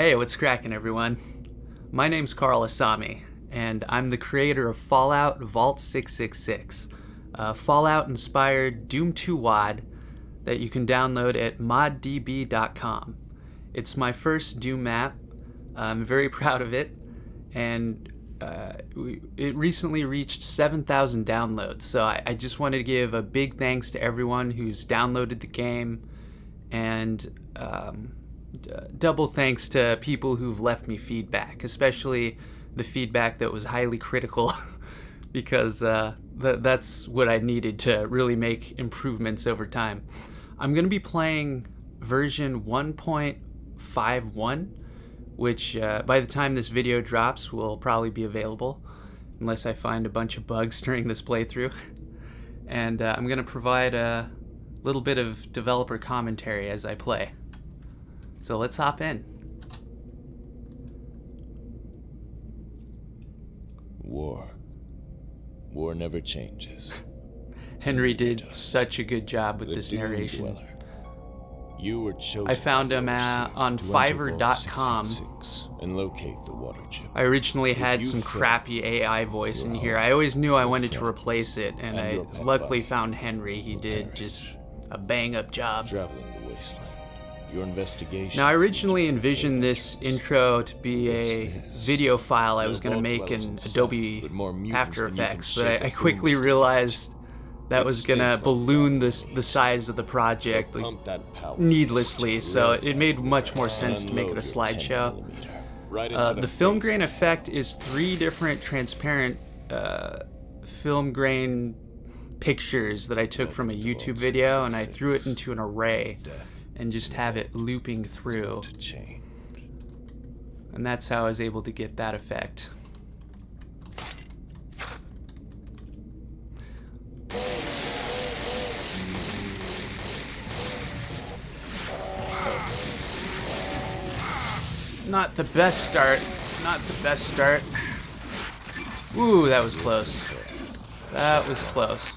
Hey, what's cracking, everyone? My name's Asami, and I'm the creator of Fallout Vault 666, a Fallout-inspired Doom 2 WAD that you can download at moddb.com. It's my first Doom map. I'm very proud of it, and it recently reached 7,000 downloads, so I just wanted to give a big thanks to everyone who's downloaded the game, and double thanks to people who've left me feedback, especially the feedback that was highly critical, because that's what I needed to really make improvements over time. I'm going to be playing version 1.51, which by the time this video drops will probably be available, unless I find a bunch of bugs during this playthrough. And I'm going to provide a little bit of developer commentary as I play. So let's hop in. War never changes. Henry did such a good job with this narration. You were chosen. I found him on Fiverr.com. And locate the water chip. I originally had some crappy AI voice in here. I always knew I wanted to replace it, and I luckily found Henry. He did just a bang-up job. Traveling the wasteland. Your investigation. Now, I originally envisioned this intro to be a video file I was going to make in Adobe After Effects, but I quickly realized that was going to balloon the size of the project needlessly, so it made much more sense to make it a slideshow. The film grain effect is 3 different transparent film grain pictures that I took from a YouTube video, and I threw it into an array and just have it looping through. And that's how I was able to get that effect. Not the best start. Not the best start. Ooh, that was close. That was close.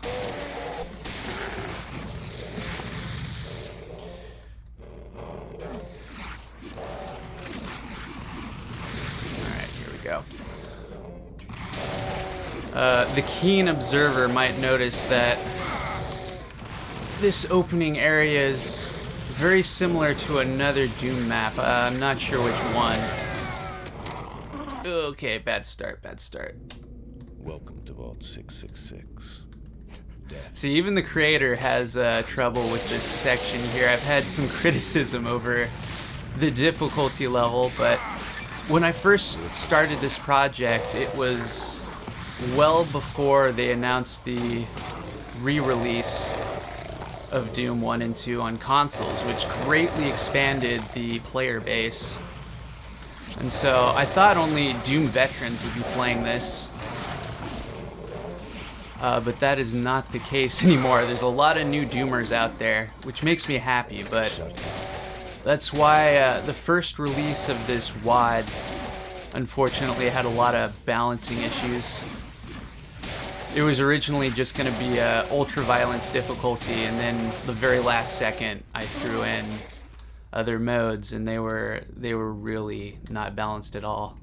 The keen observer might notice that this opening area is very similar to another Doom map. I'm not sure which one. Okay, bad start, bad start. Welcome to Vault 666. See, even the creator has trouble with this section here. I've had some criticism over the difficulty level, but when I first started this project, it was well before they announced the re-release of Doom 1 and 2 on consoles, which greatly expanded the player base. And so I thought only Doom veterans would be playing this. But that is not the case anymore. There's a lot of new Doomers out there, which makes me happy, but that's why the first release of this WAD unfortunately had a lot of balancing issues. It was originally just going to be ultra-violence difficulty, and then the very last second I threw in other modes, and they were really not balanced at all.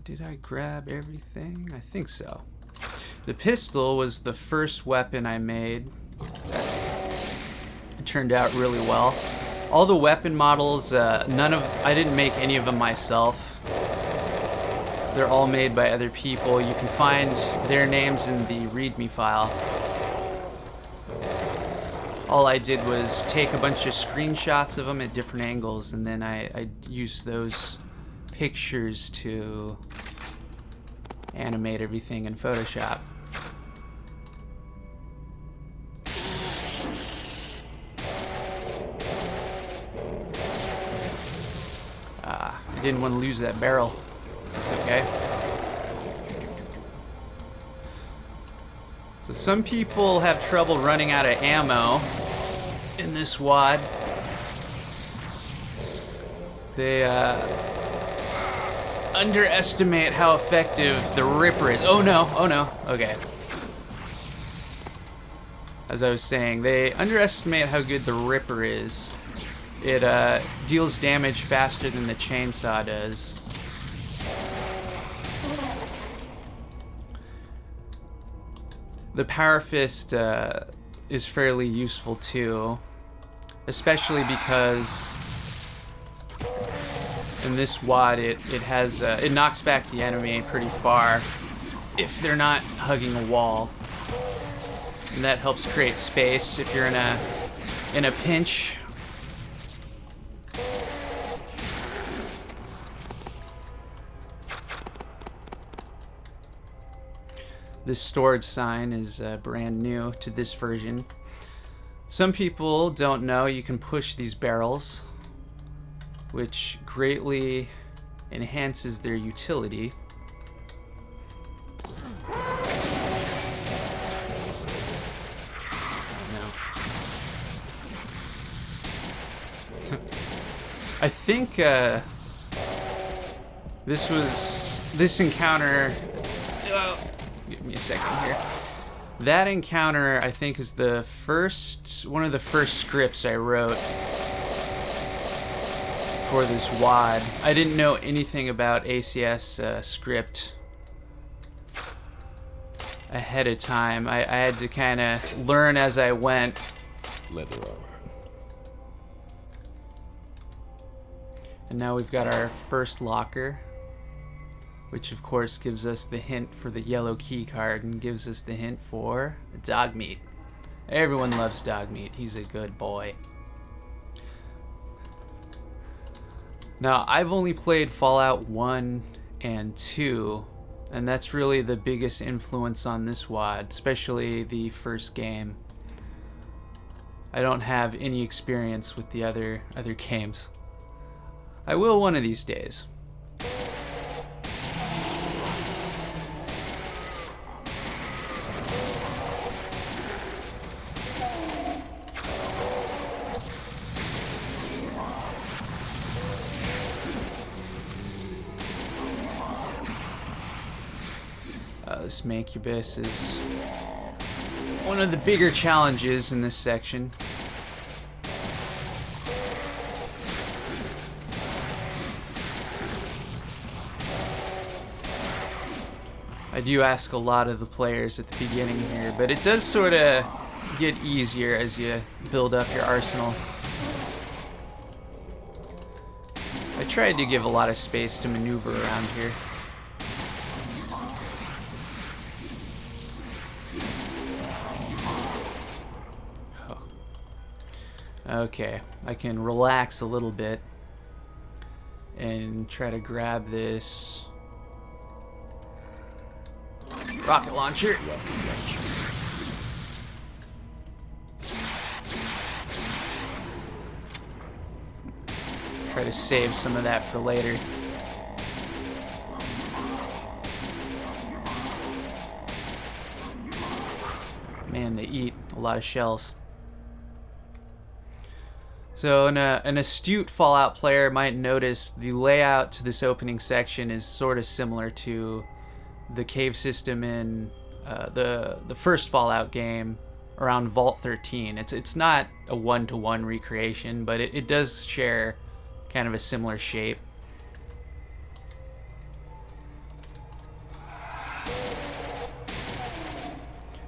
Did I grab everything? I think so. The pistol was the first weapon I made. It turned out really well. All the weapon models, I didn't make any of them myself. They're all made by other people. You can find their names in the README file. All I did was take a bunch of screenshots of them at different angles, and then I used those pictures to animate everything in Photoshop. I didn't want to lose that barrel. It's okay. So some people have trouble running out of ammo in this WAD. They underestimate how effective the Ripper is. Oh no, okay. as I was saying, they underestimate how good the Ripper is. It deals damage faster than the chainsaw does. The Powerfist is fairly useful too, especially because in this WAD it knocks back the enemy pretty far if they're not hugging a wall, and that helps create space if you're in a pinch. This storage sign is brand new to this version. Some people don't know you can push these barrels, which greatly enhances their utility. I think this encounter. Give me a second here. That encounter, I think, is one of the first scripts I wrote for this WAD. I didn't know anything about ACS script ahead of time. I had to kind of learn as I went. Leather armor. And now we've got our first locker, which of course gives us the hint for the yellow key card and gives us the hint for Dogmeat. Everyone loves Dogmeat. He's a good boy. Now, I've only played Fallout 1 and 2, and that's really the biggest influence on this WAD, especially the first game. I don't have any experience with the other games. I will one of these days. This Mancubus is one of the bigger challenges in this section. I do ask a lot of the players at the beginning here, but it does sort of get easier as you build up your arsenal. I tried to give a lot of space to maneuver around here. Okay, I can relax a little bit and try to grab this rocket launcher. Try to save some of that for later. Man, they eat a lot of shells. So an astute Fallout player might notice the layout to this opening section is sort of similar to the cave system in the first Fallout game around Vault 13. It's not a one-to-one recreation, but it does share kind of a similar shape.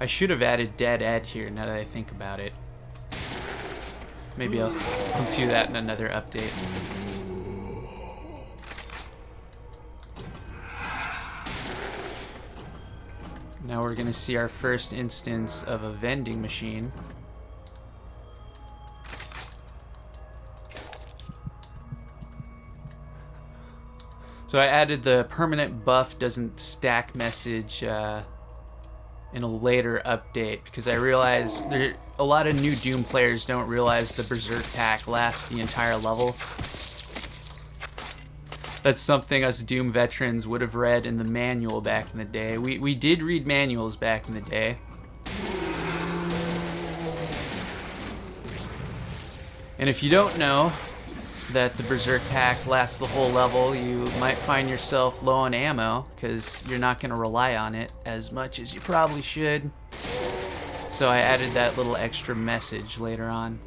I should have added Dead Ed here now that I think about it. Maybe I'll do that in another update. Now we're going to see our first instance of a vending machine. So I added the permanent buff doesn't stack message in a later update because I realized a lot of new Doom players don't realize the Berserk pack lasts the entire level. That's something us Doom veterans would have read in the manual back in the day. We did read manuals back in the day. And if you don't know that the Berserk pack lasts the whole level, you might find yourself low on ammo because you're not going to rely on it as much as you probably should. So I added that little extra message later on.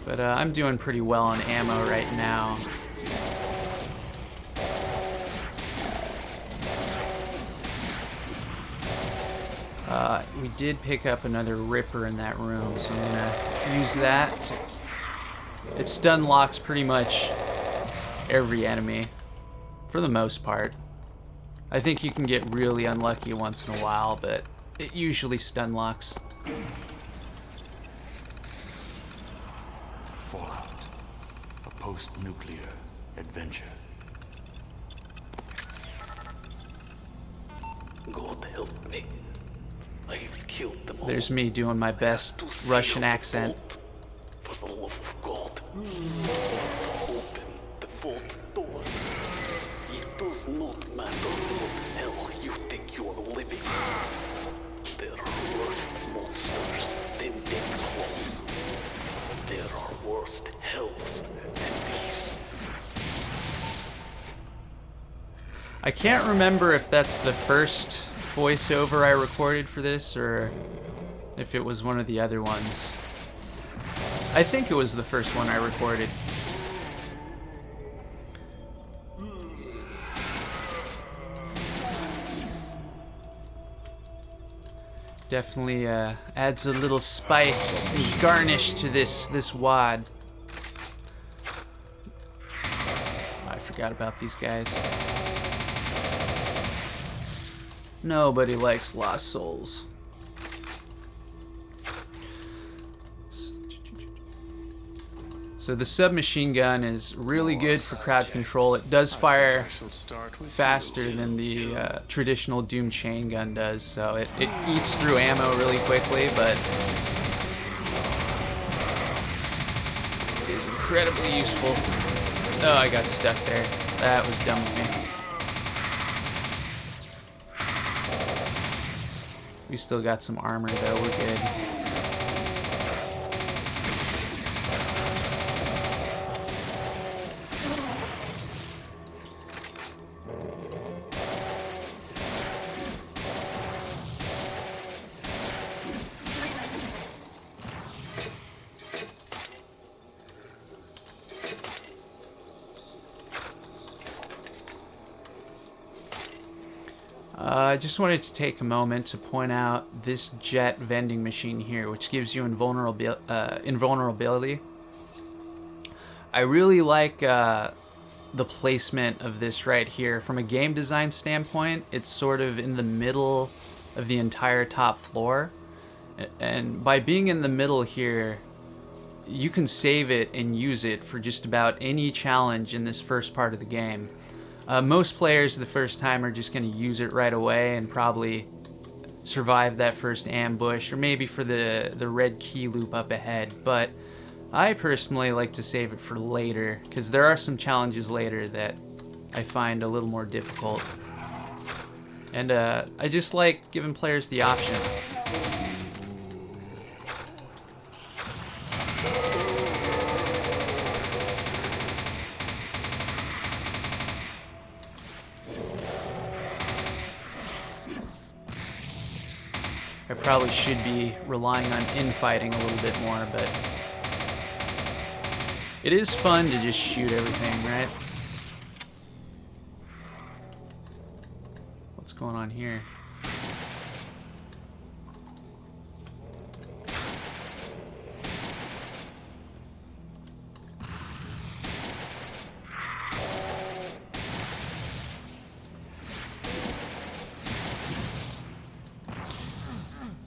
But I'm doing pretty well on ammo right now. We did pick up another Ripper in that room, so I'm gonna use that. It stun locks pretty much every enemy, for the most part. I think you can get really unlucky once in a while, but it usually stun locks. Fallout, a post-nuclear adventure. God help me. I have killed them all. There's me doing my best Russian accent. For the love of God, open the vault door. It does not matter what hell you think you are living in. There are worse monsters than dead clones. There are worse hells than these. I can't remember if that's the first voiceover I recorded for this or if it was one of the other ones. I think it was the first one I recorded. Definitely adds a little spice and garnish to this WAD. I forgot about these guys. Nobody likes lost souls. So the submachine gun is really good for crowd control. It does fire faster than the traditional Doom chain gun does, so it eats through ammo really quickly, but it is incredibly useful. Oh, I got stuck there. That was dumb of me. We still got some armor though, we're good. I just wanted to take a moment to point out this jet vending machine here, which gives you invulnerability. I really like the placement of this right here. From a game design standpoint, it's sort of in the middle of the entire top floor. And by being in the middle here, you can save it and use it for just about any challenge in this first part of the game. Most players the first time are just going to use it right away and probably survive that first ambush, or maybe for the red key loop up ahead. But I personally like to save it for later, because there are some challenges later that I find a little more difficult. And I just like giving players the option. I probably should be relying on infighting a little bit more, but it is fun to just shoot everything, right? What's going on here?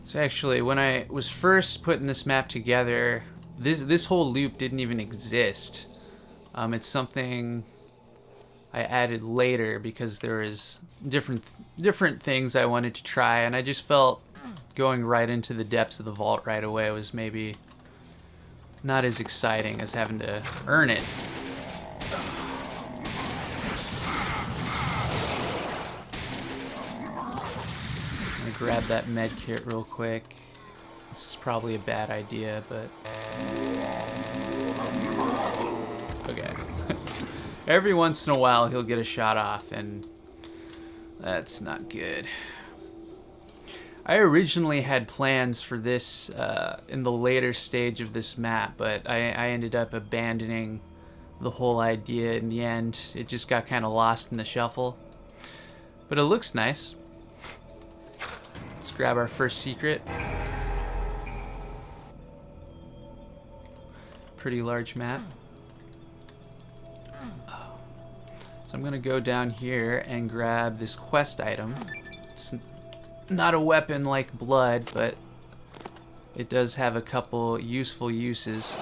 So actually, when I was first putting this map together, this whole loop didn't even exist. It's something I added later because there was different things I wanted to try, and I just felt going right into the depths of the vault right away was maybe not as exciting as having to earn it. Grab that med kit real quick. This is probably a bad idea, but okay. Every once in a while he'll get a shot off, and That's not good. I originally had plans for this in the later stage of this map, but I ended up abandoning the whole idea in the end. It just got kind of lost in the shuffle. But it looks nice. Let's grab our first secret. Pretty large map. So I'm gonna go down here and grab this quest item. It's not a weapon like blood, but it does have a couple useful uses.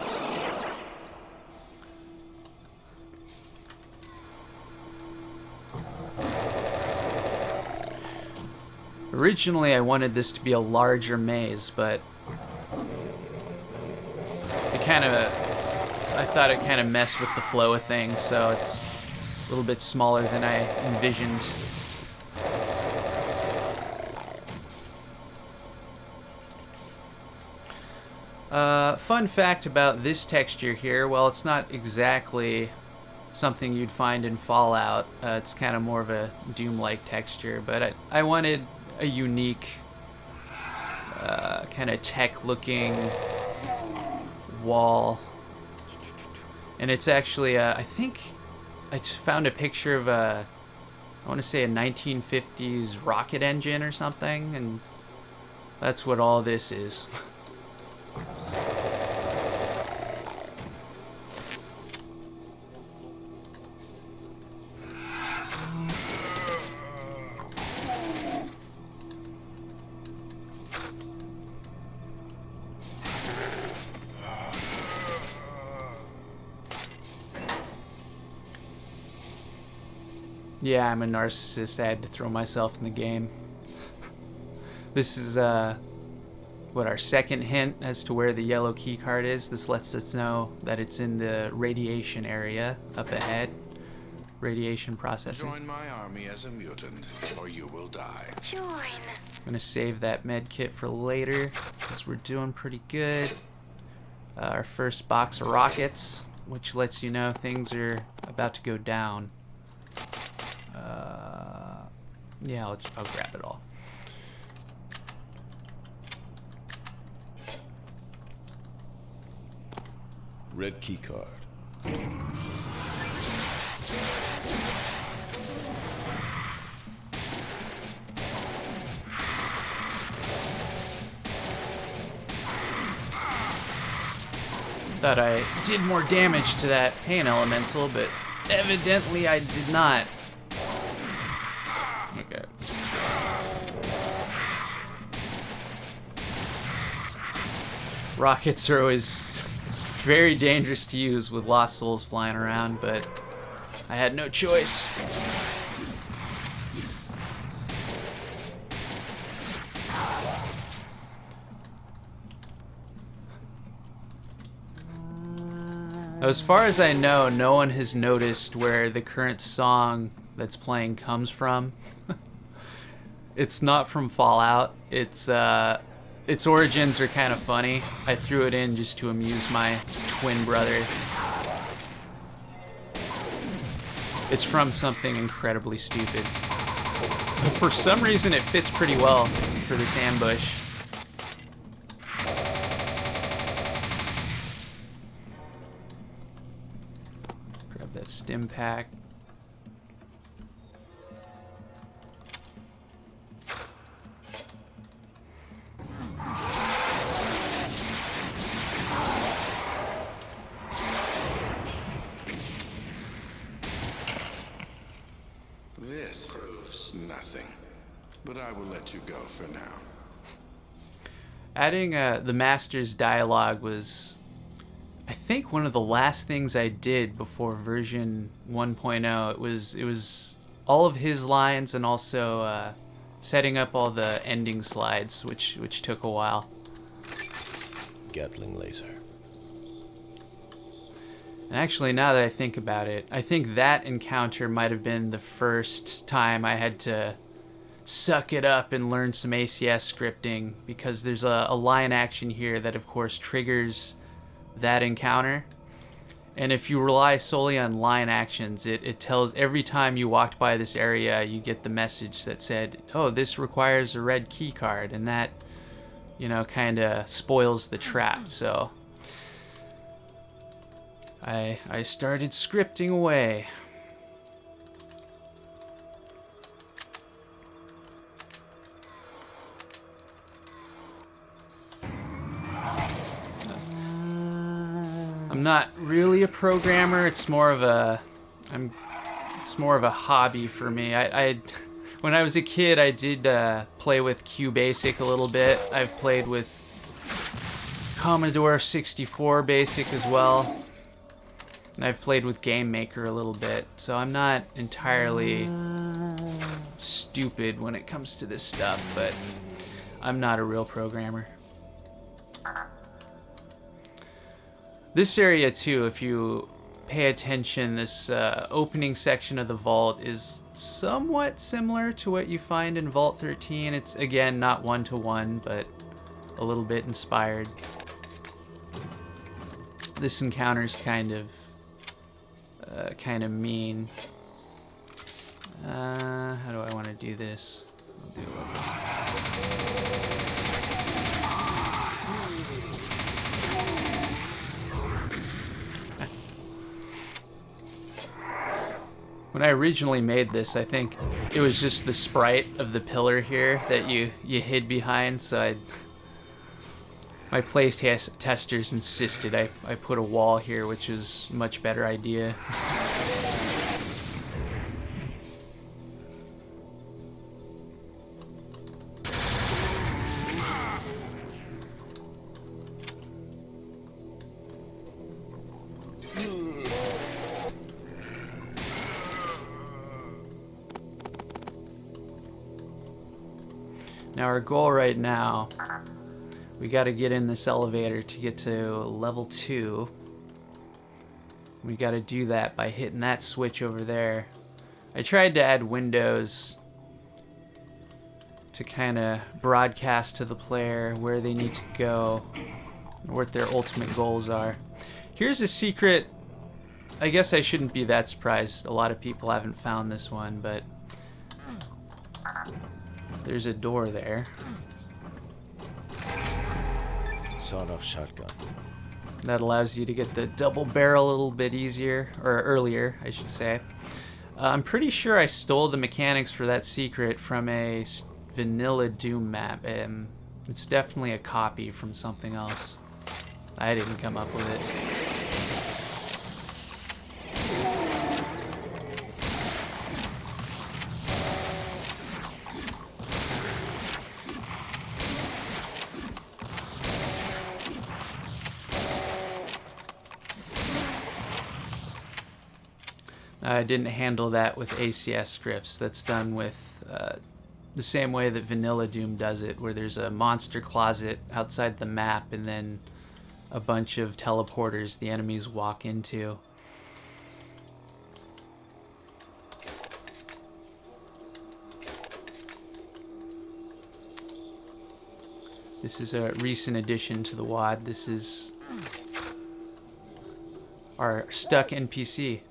Originally I wanted this to be a larger maze, but I thought it kind of messed with the flow of things, so it's a little bit smaller than I envisioned. Fun fact about this texture here, well, it's not exactly something you'd find in Fallout. It's kind of more of a Doom-like texture, but I wanted a unique, kind of tech-looking wall. And it's actually, I think I found a picture of I want to say a 1950s rocket engine or something, and that's what all this is. Yeah, I'm a narcissist. I had to throw myself in the game. This is what, our second hint as to where the yellow key card is. This lets us know that it's in the radiation area up ahead. Radiation processing. Join my army as a mutant, or you will die. Join. I'm gonna save that med kit for later, because we're doing pretty good. Our first box of rockets, which lets you know things are about to go down. Yeah, I'll grab it all. Red key card. Thought I did more damage to that pain elemental, but evidently I did not. Okay. Rockets are always very dangerous to use with lost souls flying around, but I had no choice. Now, as far as I know, no one has noticed where the current song that's playing comes from. It's not from Fallout. Its origins are kind of funny. I threw it in just to amuse my twin brother. It's from something incredibly stupid. But for some reason, it fits pretty well for this ambush. Grab that stim pack. This proves nothing, but I will let you go for now. Adding the Master's dialogue was, I think, one of the last things I did before version 1.0. It was all of his lines and also setting up all the ending slides, which took a while. Gatling laser. And actually, now that I think about it, I think that encounter might have been the first time I had to suck it up and learn some ACS scripting, because there's a line action here that, of course, triggers that encounter. And if you rely solely on line actions, it tells every time you walked by this area, you get the message that said, oh, this requires a red key card, and that, you know, kind of spoils the trap. So I started scripting away. I'm not really a programmer. It's more of a hobby for me. When I was a kid, I did play with QBasic a little bit. I've played with Commodore 64 Basic as well. And I've played with Game Maker a little bit. So I'm not entirely stupid when it comes to this stuff, but I'm not a real programmer. This area too, if you pay attention, this opening section of the vault is somewhat similar to what you find in Vault 13. It's, again, not one-to-one, but a little bit inspired. This encounter's kind of mean. How do I want to do this? I'll do it like this. When I originally made this, I think it was just the sprite of the pillar here that you hid behind, so my play testers insisted I put a wall here, which is a much better idea. Now our goal right now, we got to get in this elevator to get to level 2. We got to do that by hitting that switch over there. I tried to add windows to kind of broadcast to the player where they need to go and what their ultimate goals are. Here's a secret. I guess I shouldn't be that surprised. A lot of people haven't found this one, but there's a door there. Sawed-off shotgun. That allows you to get the double barrel a little bit easier, or earlier, I should say. I'm pretty sure I stole the mechanics for that secret from a vanilla Doom map. It's definitely a copy from something else. I didn't come up with it. I didn't handle that with ACS scripts. That's done with the same way that Vanilla Doom does it, where there's a monster closet outside the map and then a bunch of teleporters the enemies walk into. This is a recent addition to the WAD. This is our stuck NPC.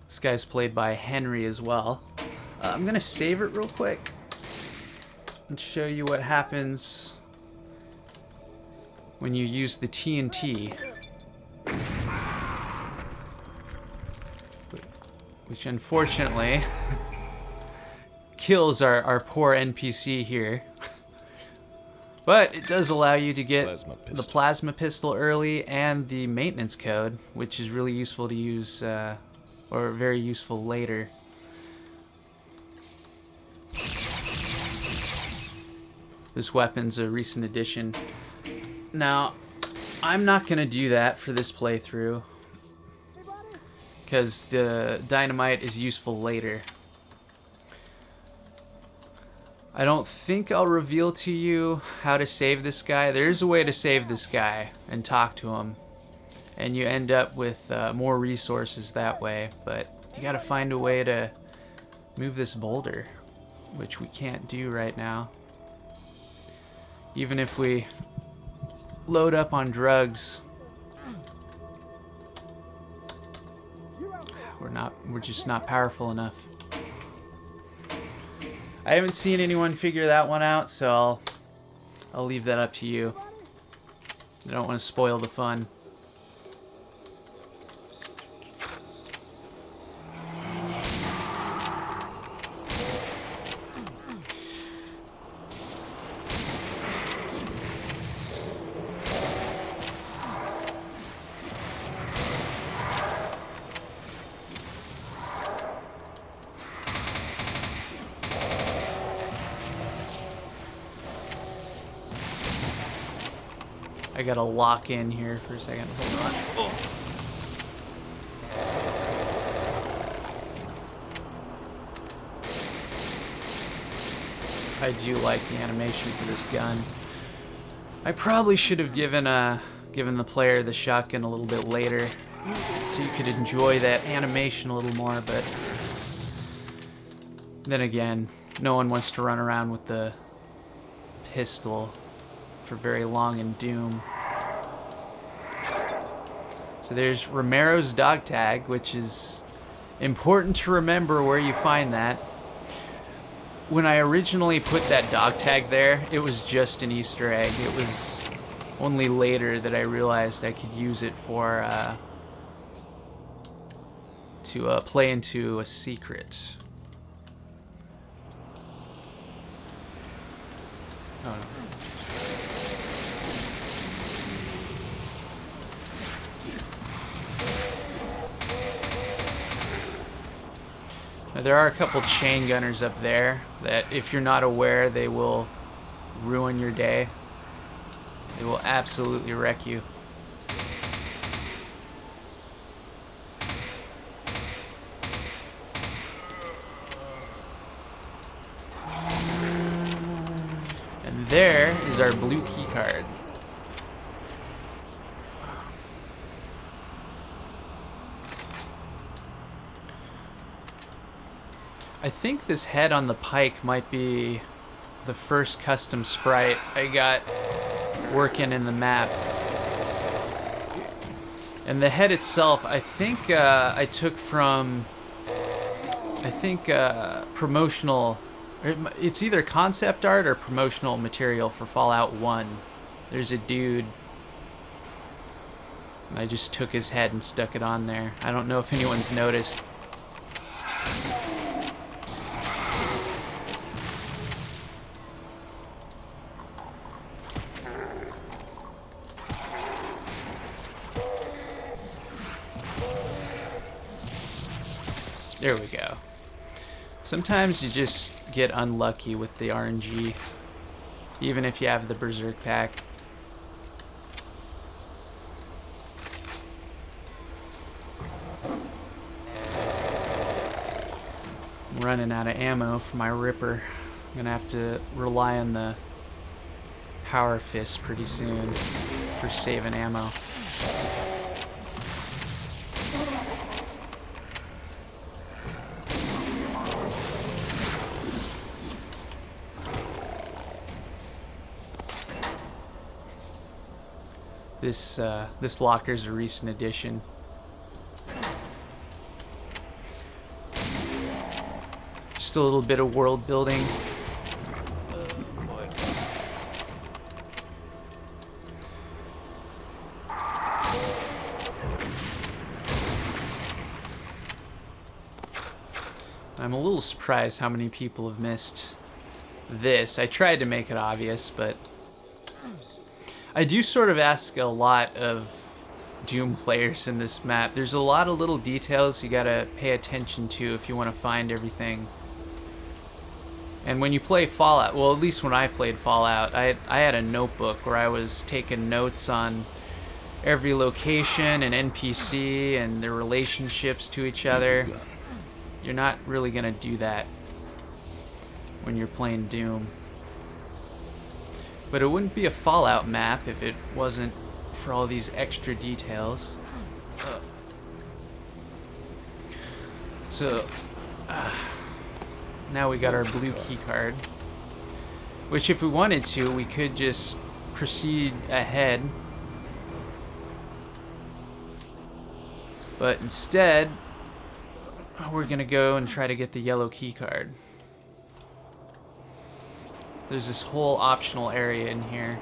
This guy's played by Henry as well. I'm gonna save it real quick and show you what happens when you use the TNT, which unfortunately kills our poor NPC here. But it does allow you to get the plasma pistol early and the maintenance code, which is really useful to use, or very useful later. This weapon's a recent addition. Now, I'm not going to do that for this playthrough, because the dynamite is useful later. I don't think I'll reveal to you how to save this guy. There's a way to save this guy and talk to him, and you end up with more resources that way, but you gotta find a way to move this boulder, which we can't do right now. Even if we load up on drugs. We're just not powerful enough. I haven't seen anyone figure that one out, so I'll leave that up to you. I don't want to spoil the fun. I gotta lock in here for a second. Hold on. Oh. I do like the animation for this gun. I probably should have given the player the shotgun a little bit later, so you could enjoy that animation a little more. But then again, no one wants to run around with the pistol for very long in Doom. So there's Romero's dog tag, which is important to remember where you find that. When I originally put that dog tag there, it was just an Easter egg. It was only later that I realized I could use it for to play into a secret. Oh no. Now, there are a couple chain gunners up there that, if you're not aware, they will ruin your day. They will absolutely wreck you. And there is our blue key card. I think this head on the pike might be the first custom sprite I got working in the map. And the head itself, I think I took from, promotional, it's either concept art or promotional material for Fallout 1. There's a dude, I just took his head and stuck it on there. I don't know if anyone's noticed. There we go. Sometimes you just get unlucky with the RNG, even if you have the Berserk pack. I'm running out of ammo for my Ripper. I'm gonna have to rely on the Powerfist pretty soon for saving ammo. This locker's a recent addition. Just a little bit of world building. I'm a little surprised how many people have missed this. I tried to make it obvious, but I do sort of ask a lot of Doom players in this map. There's a lot of little details you gotta pay attention to if you want to find everything. And when you play Fallout, well, at least when I played Fallout, I had a notebook where I was taking notes on every location and NPC and their relationships to each other. You're not really gonna do that when you're playing Doom. But it wouldn't be a Fallout map if it wasn't for all these extra details. So, now we got our blue key card. Which, if we wanted to, we could just proceed ahead. But instead, we're gonna go and try to get the yellow key card. There's this whole optional area in here.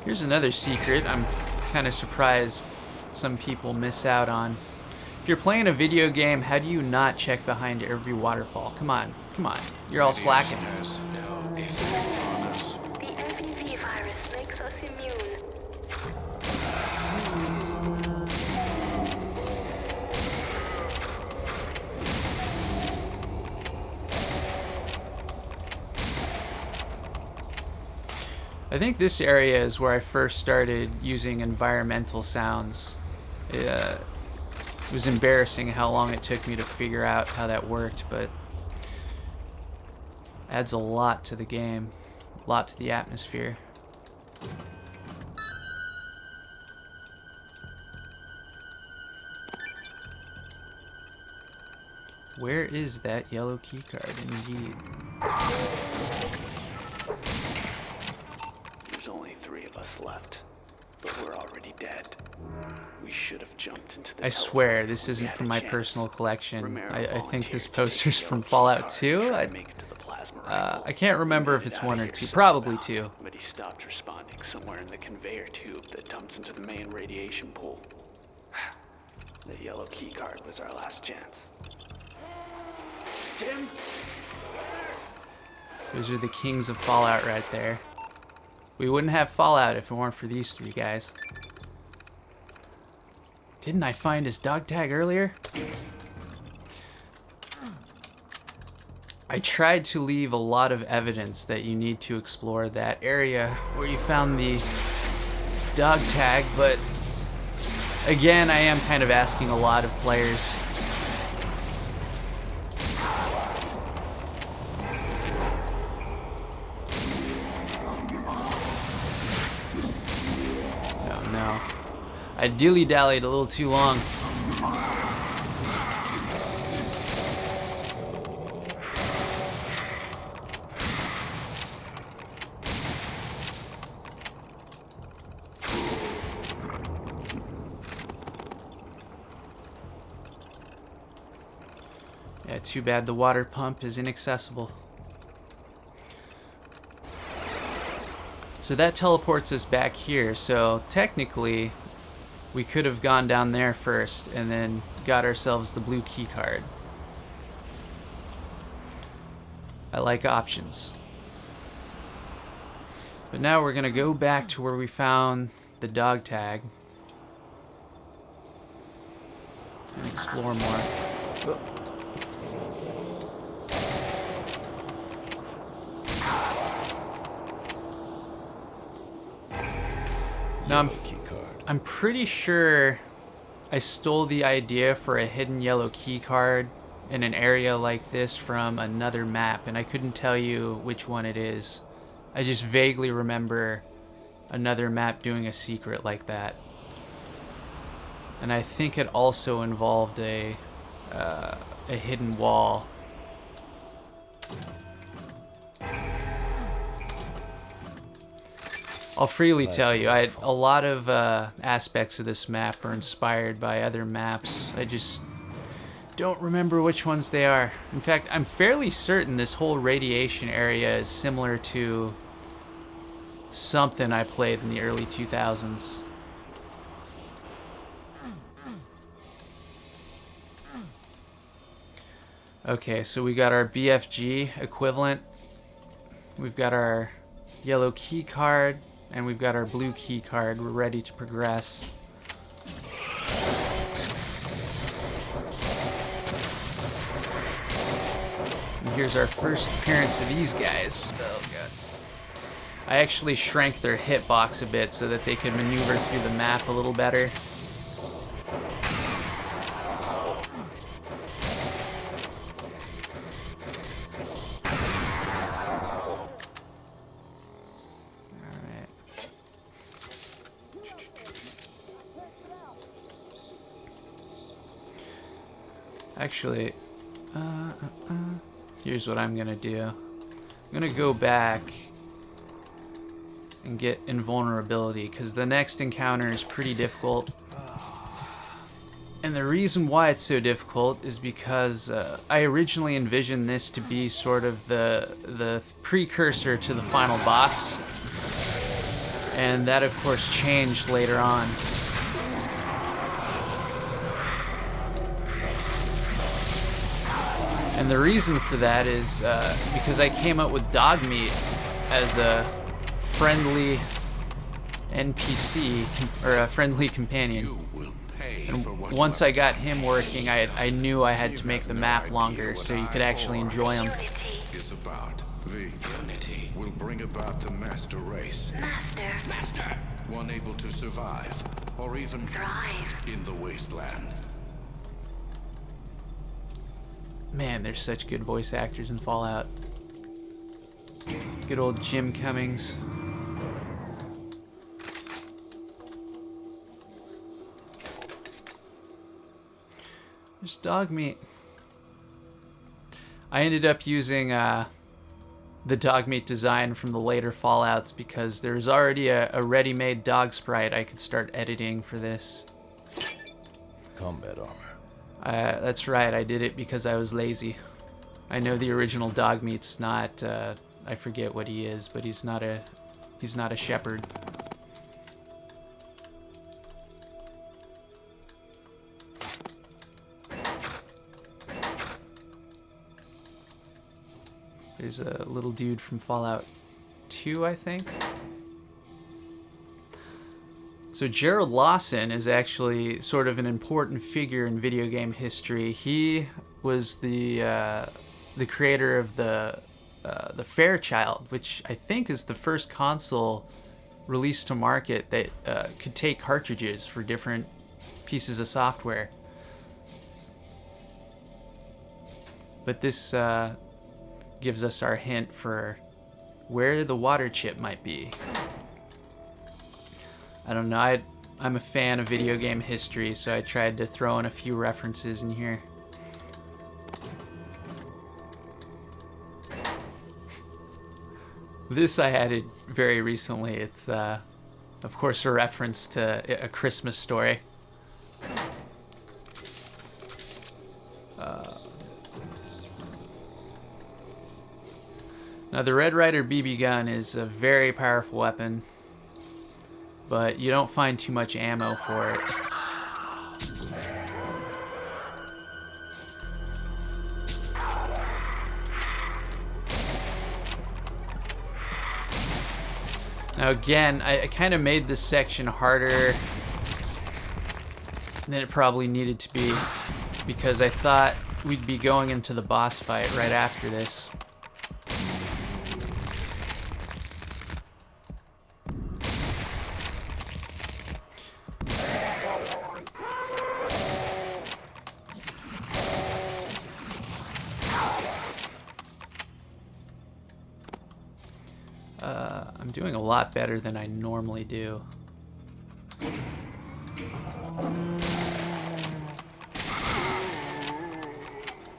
Here's another secret I'm kind of surprised some people miss out on. If you're playing a video game, how do you not check behind every waterfall? Come on, come on. You're all slacking. Has no effect on us. The MVP virus makes us immune. I think this area is where I first started using environmental sounds. It was embarrassing how long it took me to figure out how that worked, but adds a lot to the game, a lot to the atmosphere. Where is that yellow key card, indeed? There's only 3 of us left, but we're already dead. We should have jumped into the I swear this telephone. We isn't had from a my chance. personal collection. Romero I think volunteered this to poster's take the from yellow key Fallout card 2. and try to make it to the plasma rifle. I can't remember if We made it's it 1 out or of 2. here Probably somehow, 2. But he stopped responding somewhere in the conveyor tube that dumps into the main radiation pool. The yellow key card was our last chance. Tim? Those are the kings of Fallout right there. We wouldn't have Fallout if it weren't for these 3 guys. Didn't I find his dog tag earlier? I tried to leave a lot of evidence that you need to explore that area where you found the dog tag, but again, I am kind of asking a lot of players. Oh no. I dilly-dallied a little too long. Yeah, too bad the water pump is inaccessible. So that teleports us back here, so technically we could have gone down there first and then got ourselves the blue key card. I like options. But now we're gonna go back to where we found the dog tag and explore more. Oh. Now Key card. I'm pretty sure I stole the idea for a hidden yellow key card in an area like this from another map, and I couldn't tell you which one it is. I just vaguely remember another map doing a secret like that. And I think it also involved a hidden wall. I'll freely tell you, a lot of aspects of this map are inspired by other maps. I just don't remember which ones they are. In fact, I'm fairly certain this whole radiation area is similar to something I played in the early 2000s. Okay, so we got our BFG equivalent. We've got our yellow key card. And we've got our blue key card. We're ready to progress. And here's our first appearance of these guys. Oh god. I actually shrank their hitbox a bit so that they could maneuver through the map a little better. Actually, here's what I'm gonna do. I'm gonna go back and get invulnerability, because the next encounter is pretty difficult. And the reason why it's so difficult is because I originally envisioned this to be sort of the precursor to the final boss. And that, of course, changed later on. And the reason for that is because I came up with Dogmeat as a friendly NPC, or a friendly companion. And once I got him working, I knew I had to make the map longer so you could actually enjoy him. Is about the unity will bring about the master race. Master. One able to survive or even Thrive. in the wasteland. Man, there's such good voice actors in Fallout. Good old Jim Cummings. There's Dogmeat. I ended up using the Dogmeat design from the later Fallouts because there's already a ready-made dog sprite I could start editing for this. Combat armor. That's right, I did it because I was lazy. I know the original Dogmeat's not, I forget what he is, but he's not a shepherd. There's a little dude from Fallout 2, I think. So Gerald Lawson is actually sort of an important figure in video game history. He was the creator of the Fairchild, which I think is the first console released to market that could take cartridges for different pieces of software. But this gives us our hint for where the water chip might be. I don't know, I'm a fan of video game history, so I tried to throw in a few references in here. This I added very recently. It's, of course, a reference to A Christmas Story. Now, the Red Ryder BB gun is a very powerful weapon, but you don't find too much ammo for it. Now again, I kind of made this section harder than it probably needed to be, because I thought we'd be going into the boss fight right after this. I'm doing a lot better than I normally do.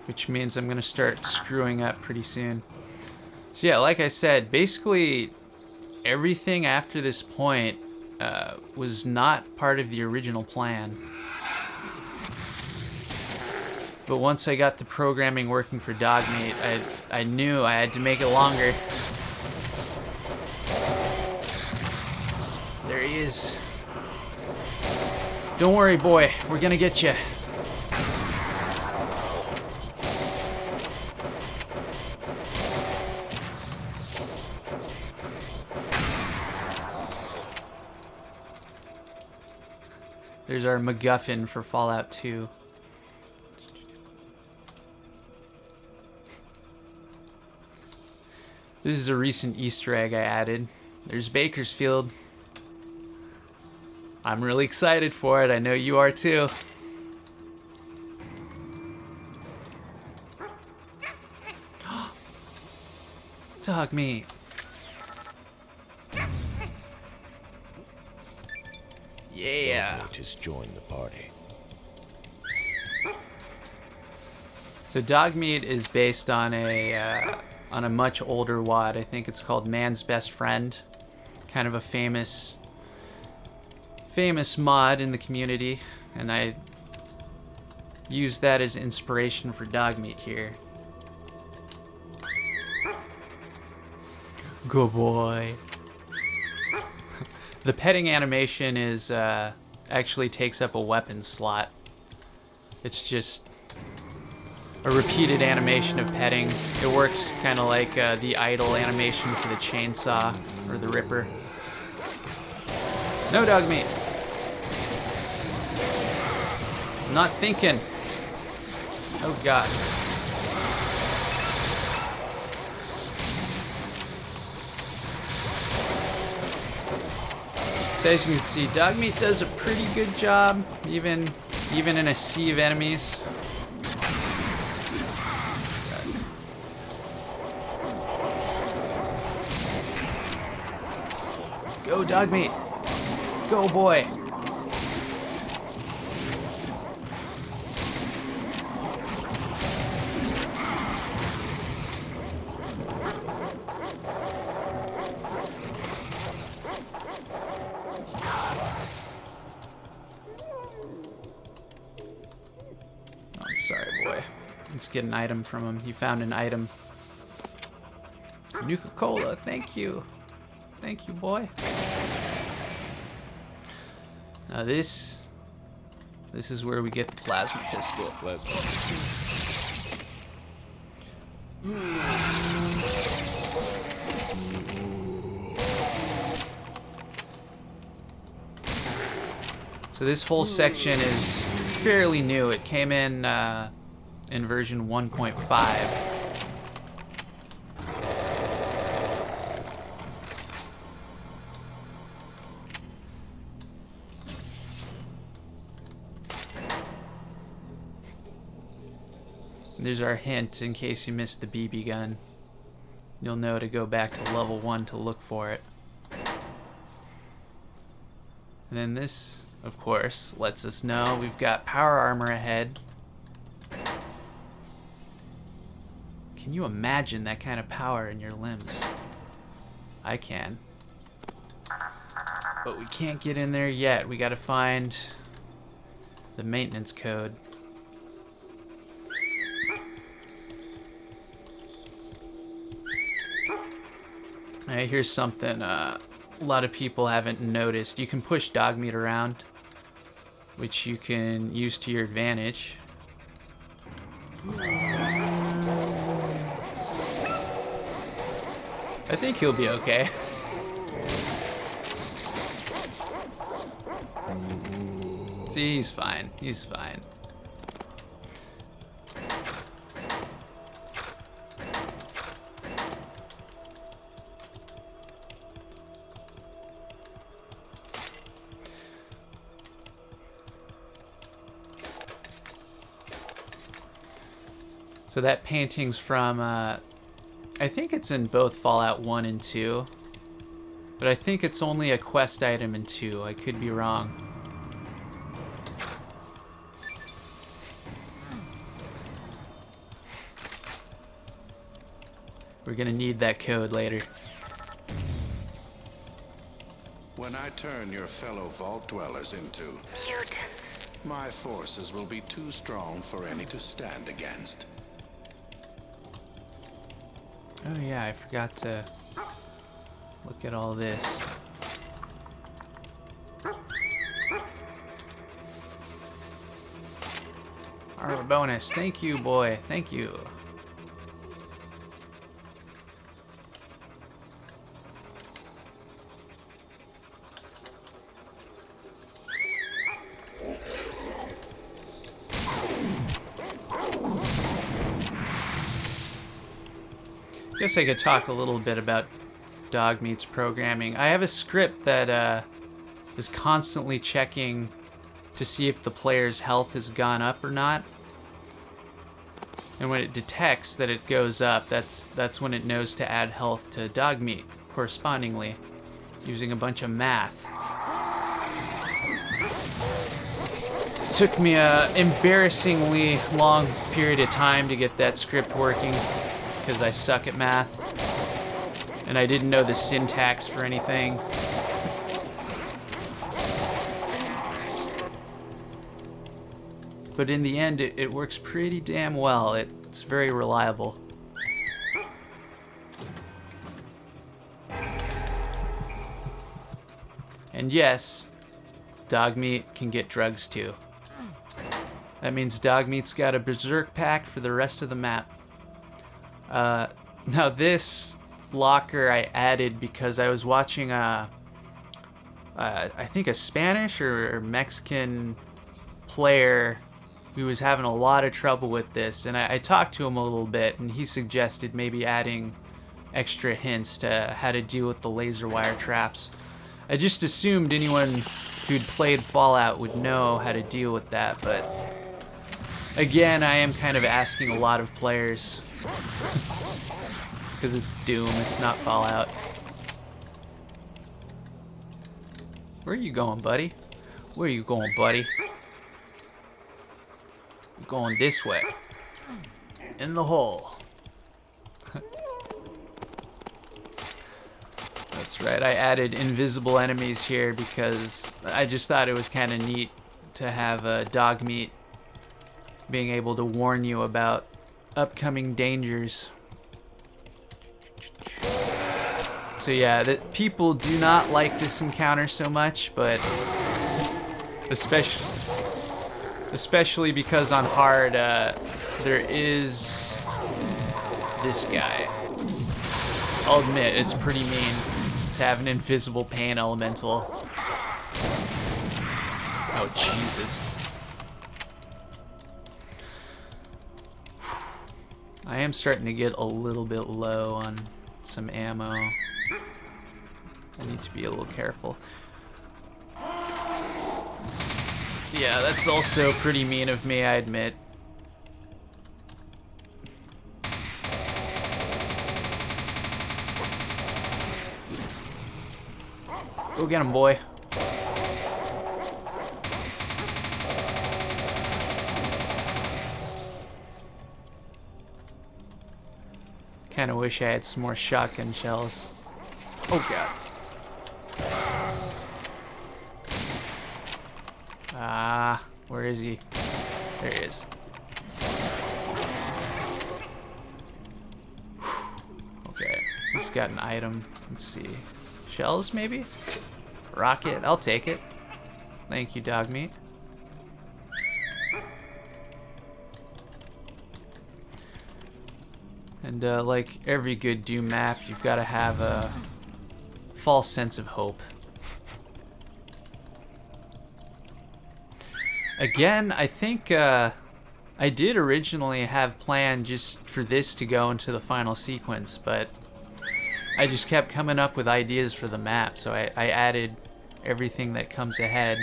Which means I'm gonna start screwing up pretty soon. So yeah, like I said, basically everything after this point was not part of the original plan. But once I got the programming working for Dogmeat, I knew I had to make it longer. There he is. Don't worry, boy. We're gonna get you. There's our MacGuffin for Fallout 2. This is a recent Easter egg I added. There's Bakersfield. I'm really excited for it. I know you are too. Dogmeat. Yeah. Just join the party. So Dogmeat is based on a much older WAD. I think it's called Man's Best Friend. Kind of a famous mod in the community, and I used that as inspiration for Dogmeat here. Good boy. The petting animation is actually takes up a weapon slot. It's just a repeated animation of petting. It works kind of like the idle animation for the chainsaw or the ripper. No Dogmeat. Not thinking. Oh god. So as you can see, Dogmeat does a pretty good job, even in a sea of enemies. Go Dogmeat. Go boy. Let's get an item from him. He found an item. Nuka-Cola, thank you. Thank you, boy. Now this is where we get the plasma pistol. So this whole section is fairly new. It came in version 1.5. There's our hint in case you missed the BB gun. You'll know to go back to level 1 to look for it. And then this, of course, lets us know we've got power armor ahead. Can you imagine that kind of power in your limbs? I can. But we can't get in there yet. We gotta find the maintenance code. Alright, here's something a lot of people haven't noticed. You can push Dogmeat around, which you can use to your advantage. I think he'll be okay. See, he's fine. He's fine. So that painting's from, I think it's in both Fallout 1 and 2. But I think it's only a quest item in 2. I could be wrong. We're gonna need that code later. When I turn your fellow vault dwellers into mutants, my forces will be too strong for any to stand against. Oh yeah, I forgot to look at all this. Armor bonus. Thank you, boy. Thank you. Guess I could talk a little bit about Dogmeat's programming. I have a script that is constantly checking to see if the player's health has gone up or not. And when it detects that it goes up, that's when it knows to add health to Dogmeat correspondingly, using a bunch of math. took me a embarrassingly long period of time to get that script working because I suck at math and I didn't know the syntax for anything. But in the end, it works pretty damn well. It's very reliable. And yes, Dogmeat can get drugs too. That means Dogmeat's got a berserk pack for the rest of the map. Now this locker I added because I was watching I think a Spanish or Mexican player who was having a lot of trouble with this, and I talked to him a little bit, and he suggested maybe adding extra hints to how to deal with the laser wire traps. I just assumed anyone who'd played Fallout would know how to deal with that, but again, I am kind of asking a lot of players because it's Doom, it's not Fallout. Where are you going, buddy? Where are you going, buddy? You're going this way. In the hole. That's right, I added invisible enemies here because I just thought it was kind of neat to have Dogmeat being able to warn you about upcoming dangers. So yeah, people do not like this encounter so much, but especially because on hard there is this guy. I'll admit, it's pretty mean to have an invisible pain elemental. Oh, Jesus. I am starting to get a little bit low on some ammo. I need to be a little careful. Yeah, that's also pretty mean of me, I admit. Go get him, boy. Kinda wish I had some more shotgun shells. Oh god. Ah, where is he? There he is. Okay, he's got an item. Let's see. Shells, maybe? Rocket, I'll take it. Thank you, Dogmeat. And like every good Doom map, you've got to have a false sense of hope. Again, I think I did originally have planned just for this to go into the final sequence, but I just kept coming up with ideas for the map, so I added everything that comes ahead.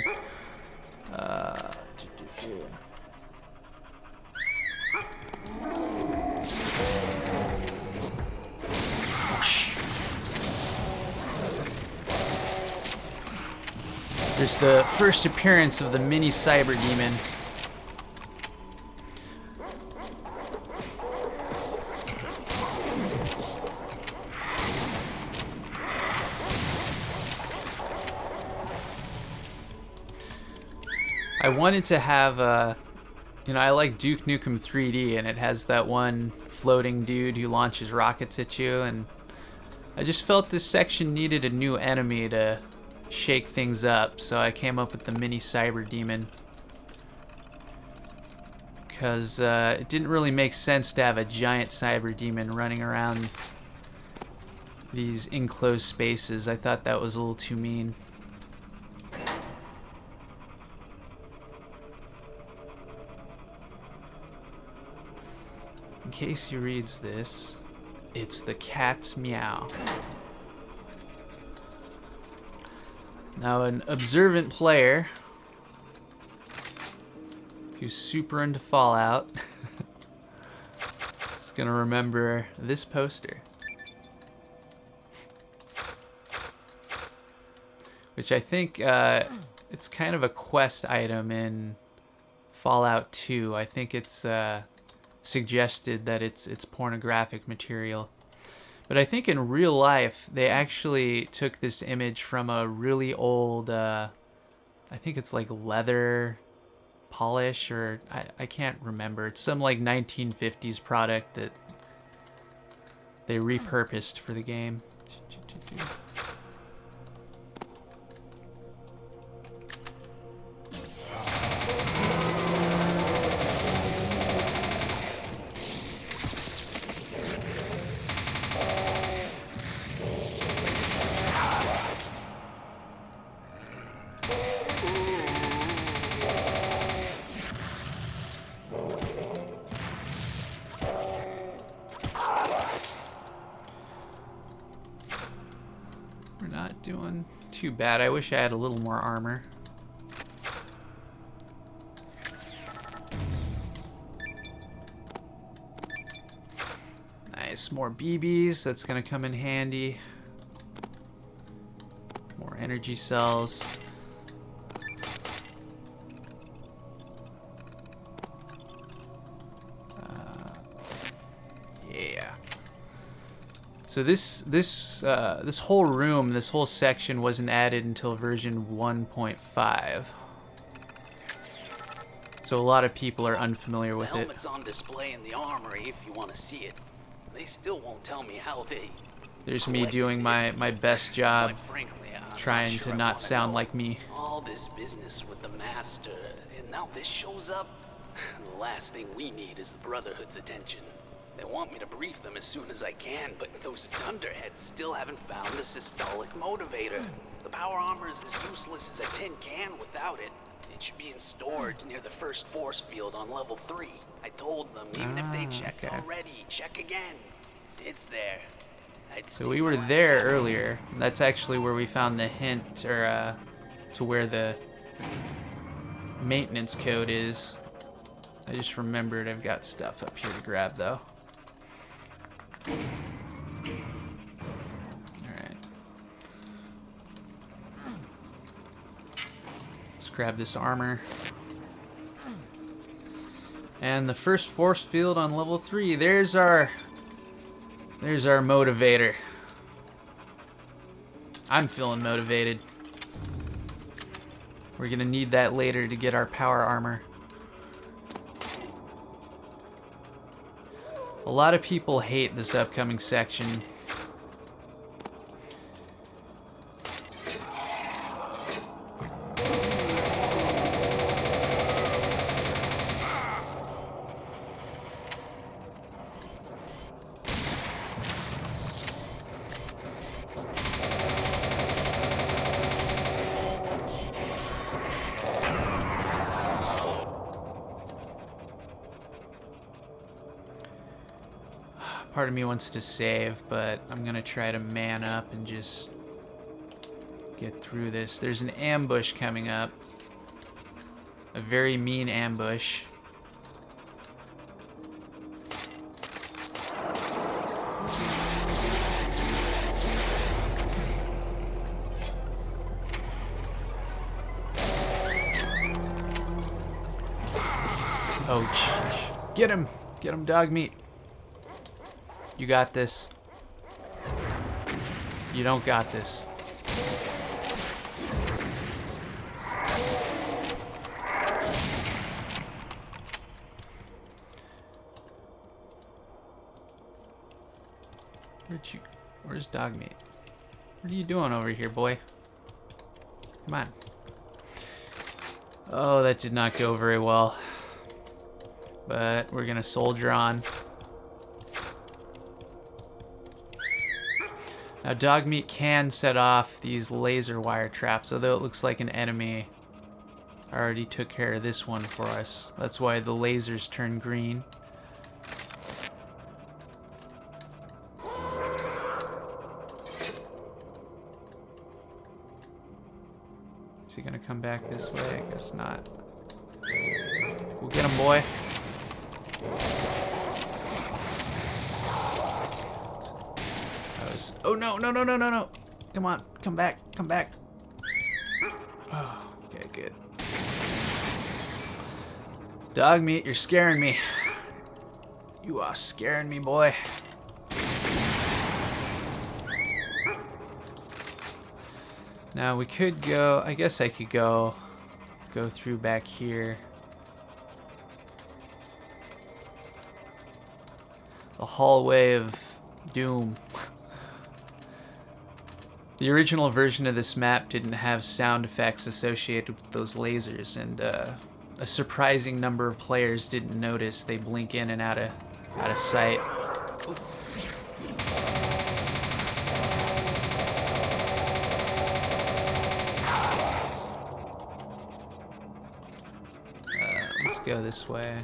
There's the first appearance of the mini cyber demon. I wanted to have you know, I like Duke Nukem 3D, and it has that one floating dude who launches rockets at you, and I just felt this section needed a new enemy to shake things up, so I came up with the mini cyber demon. Because it didn't really make sense to have a giant cyber demon running around these enclosed spaces. I thought that was a little too mean. In case he reads this, it's the cat's meow. Now, an observant player who's super into Fallout is gonna remember this poster, which I think it's kind of a quest item in Fallout 2. I think it's suggested that it's pornographic material. But I think in real life, they actually took this image from a really old, I think it's like leather polish, or I can't remember. It's some like 1950s product that they repurposed for the game. Doing too bad. I wish I had a little more armor. Nice, more BBs. That's gonna come in handy. More energy cells. Yeah. So this whole room, this whole section wasn't added until version 1.5. So a lot of people are unfamiliar with it. The helmet's on display in the Armory if you want to see it. They still won't tell me how they... There's me doing my best job, frankly, trying to not sound like me. All this business with the Master, and now this shows up? The last thing we need is the Brotherhood's attention. They want me to brief them as soon as I can, but those dunderheads still haven't found the systolic motivator. The power armor is as useless as a tin can without it. It should be in storage near the first force field on level 3. I told them, even if they checked already, check again. It's there. So we were there earlier. That's actually where we found the hint, or to where the maintenance code is. I just remembered I've got stuff up here to grab, though. Alright. Let's grab this armor. And the first force field on level 3. There's our motivator. I'm feeling motivated. We're gonna need that later to get our power armor. A lot of people hate this upcoming section. Part of me wants to save, but I'm gonna try to man up and just get through this. There's an ambush coming up. A very mean ambush. Oh, get him! Get him, Dogmeat. You got this. You don't got this. Where's Dogmeat? What are you doing over here, boy? Come on. Oh, that did not go very well. But we're gonna soldier on. Now, Dogmeat can set off these laser wire traps, although it looks like an enemy already took care of this one for us. That's why the lasers turn green. Is he gonna come back this way? I guess not. Go get him, boy. Oh no, no, no, no, no, no. Come on, come back, come back. Oh, okay, good. Dogmeat, you're scaring me. You are scaring me, boy. Now we could go, I guess I could go through back here. The hallway of doom. The original version of this map didn't have sound effects associated with those lasers, and a surprising number of players didn't notice. They blink in and out of sight. Let's go this way.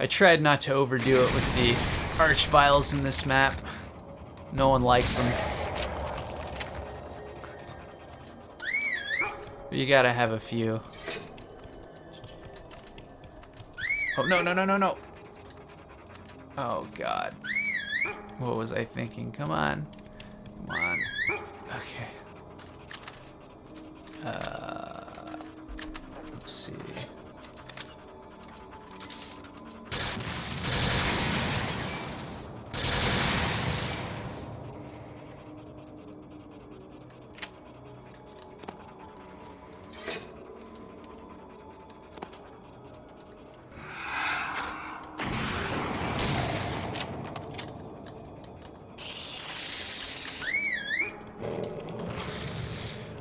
I tried not to overdo it with the arch vials in this map. No one likes them. But you gotta have a few. Oh, no, no, no, no, no. Oh, God. What was I thinking? Come on. Come on. Okay. Let's see.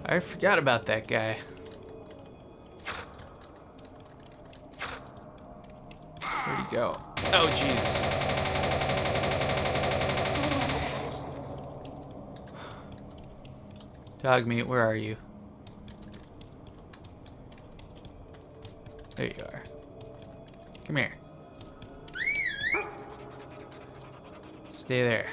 I forgot about that guy. Where'd he go? Oh, jeez. Dogmeat, where are you? There you are. Come here. Stay there.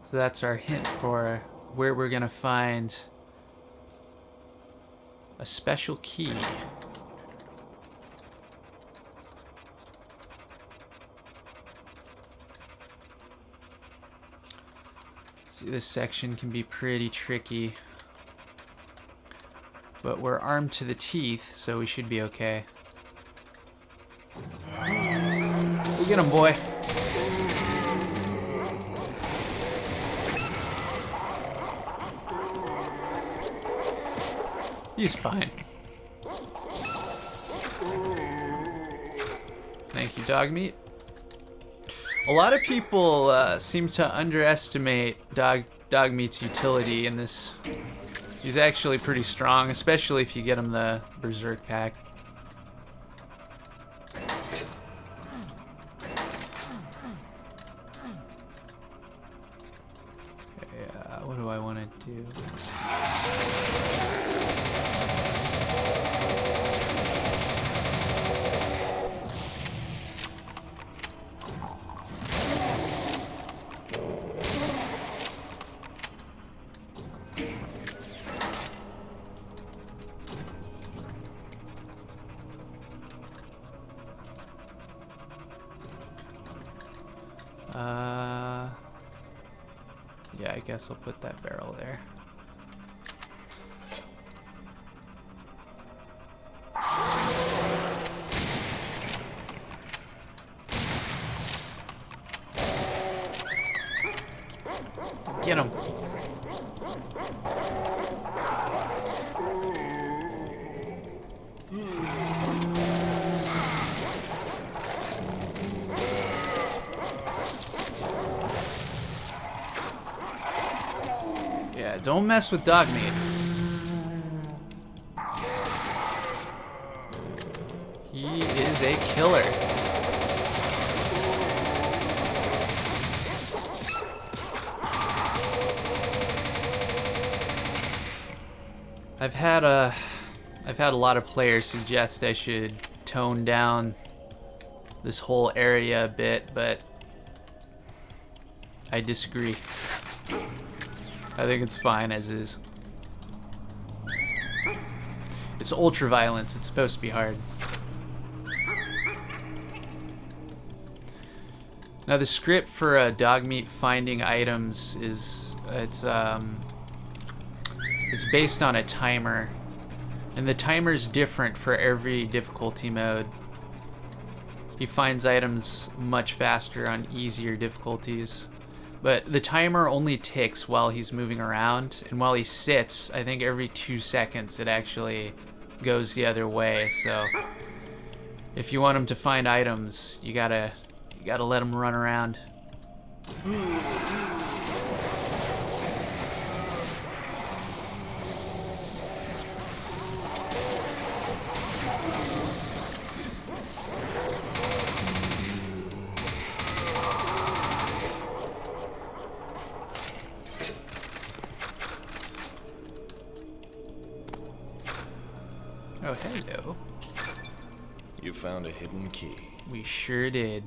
So that's our hint for where we're gonna find a special key. See, this section can be pretty tricky, but we're armed to the teeth, so we should be okay. Go get him, boy. He's fine. Thank you, Dogmeat. A lot of people seem to underestimate Dogmeat's utility in this. He's actually pretty strong, especially if you get him the Berserk pack. Okay, what do I want to do? Yeah, I guess I'll put that barrel there. Get him. Yeah, don't mess with Dogmeat. He is a killer. I've had a lot of players suggest I should tone down this whole area a bit, but I disagree. I think it's fine as is. It's ultraviolence. It's supposed to be hard. Now the script for Dogmeat finding items is it's based on a timer, and the timer's different for every difficulty mode. He finds items much faster on easier difficulties, but the timer only ticks while he's moving around, and while he sits, I think every 2 seconds it actually goes the other way. So if you want him to find items, you gotta let him run around. Oh, hello. You found a hidden key. We sure did.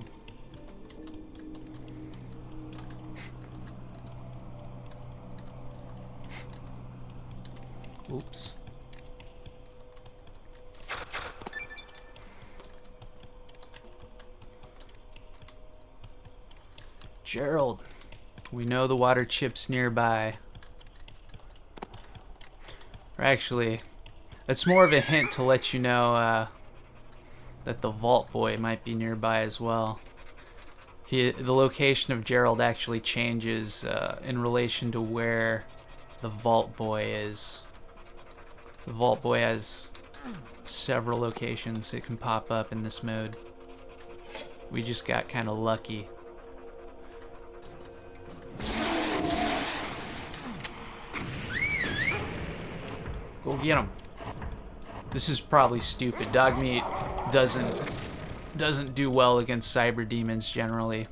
Oops. Gerald, we know the water chip's nearby. Or actually, that's more of a hint to let you know that the Vault Boy might be nearby as well. The location of Gerald actually changes in relation to where the Vault Boy is. The Vault Boy has several locations that can pop up in this mode. We just got kind of lucky. Go get him. This is probably stupid. Dogmeat doesn't do well against cyber demons generally.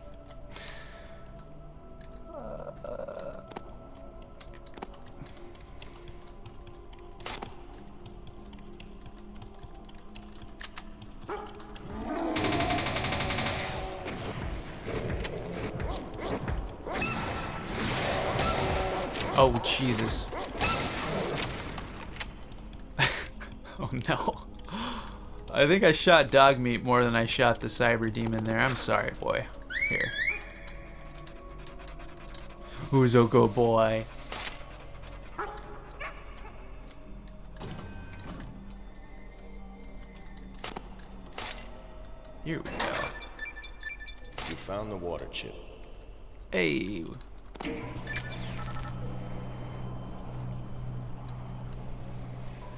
Oh, Jesus. Oh, no. I think I shot Dogmeat more than I shot the cyber demon there. I'm sorry, boy. Here. Who's a good boy? Here we go. You found the water chip. Hey.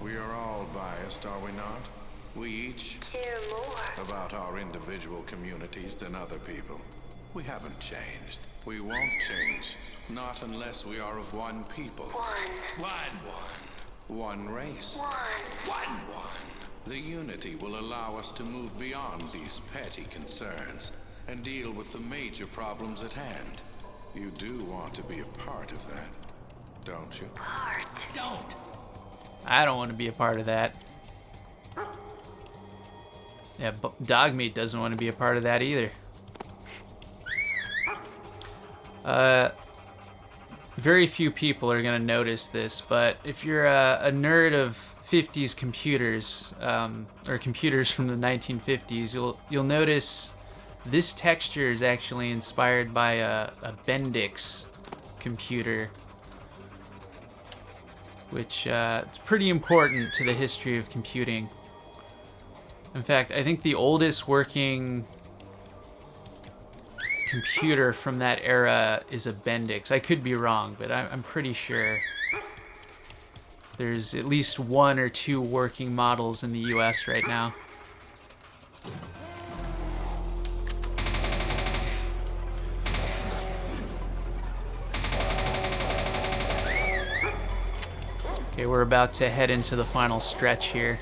We are all biased, are we not? We each Care more. about our individual communities than other people. We haven't changed. We won't change. Not unless we are of one people. One race. One. The unity will allow us to move beyond these petty concerns and deal with the major problems at hand. You do want to be a part of that, don't you? Don't. I don't want to be a part of that. Yeah, Dogmeat doesn't want to be a part of that either. Very few people are going to notice this, but if you're a nerd of 50s computers, or computers from the 1950s, you'll notice this texture is actually inspired by a Bendix computer, which it's pretty important to the history of computing. In fact, I think the oldest working computer from that era is a Bendix. I could be wrong, but I'm pretty sure there's at least 1 or 2 working models in the US right now. Okay, we're about to head into the final stretch here.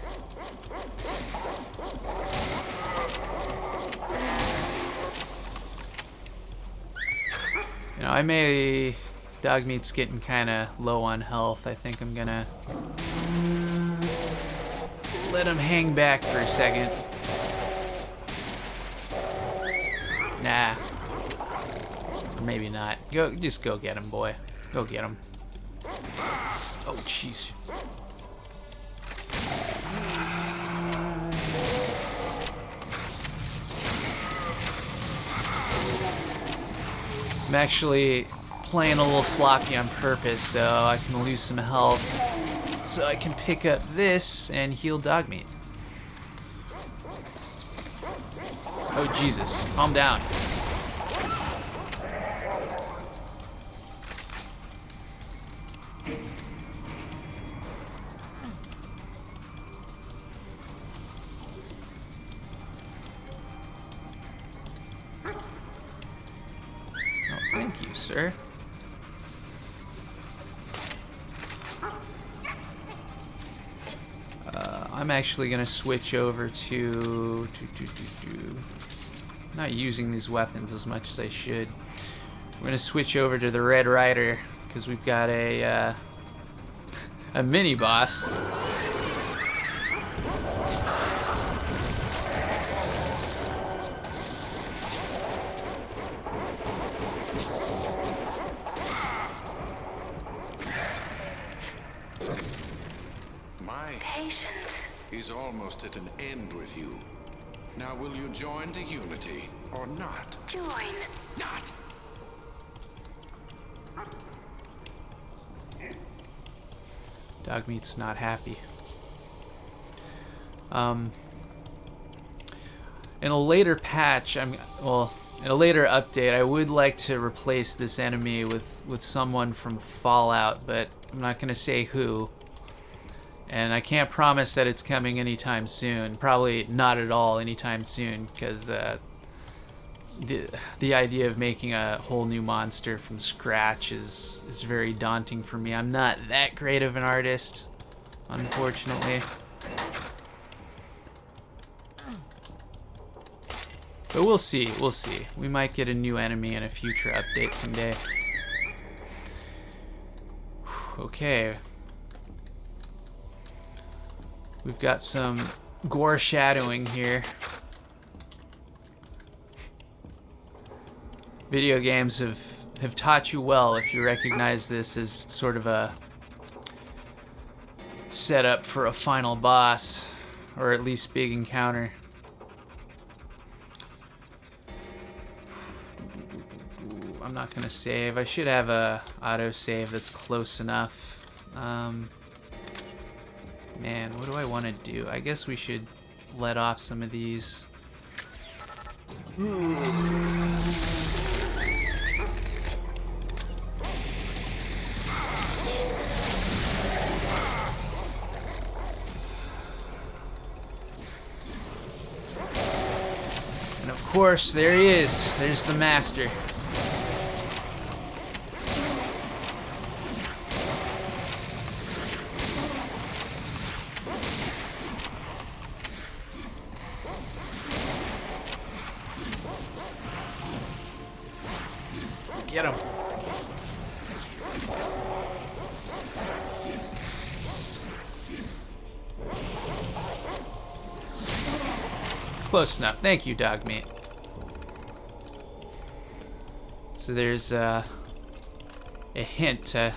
You know, Dogmeat's getting kind of low on health. I think I'm gonna let him hang back for a second. Nah. Or maybe not. Just go get him, boy. Go get him. Oh, jeez. I'm actually playing a little sloppy on purpose so I can lose some health so I can pick up this and heal Dogmeat. Oh Jesus, calm down. Oh, thank you, sir. I'm actually gonna switch over to not using these weapons as much as I should. We're gonna switch over to the Red Ryder because we've got a mini boss. My Patience. is almost at an end with you. Now will you join the Unity or not? Join. Not! Dogmeat's not happy. In a later patch, in a later update, I would like to replace this enemy with someone from Fallout, but I'm not gonna say who. And I can't promise that it's coming anytime soon. Probably not at all anytime soon, because the idea of making a whole new monster from scratch is very daunting for me. I'm not that great of an artist, unfortunately. But we'll see, we'll see. We might get a new enemy in a future update someday. Okay. We've got some gore shadowing here. Video games have taught you well if you recognize this as sort of a setup for a final boss, or at least big encounter. I'm not gonna save. I should have a autosave that's close enough. Man, what do I want to do? I guess we should let off some of these. And of course, there he is. There's the master. Get him. Close enough. Thank you, Dogmeat. So there's a hint to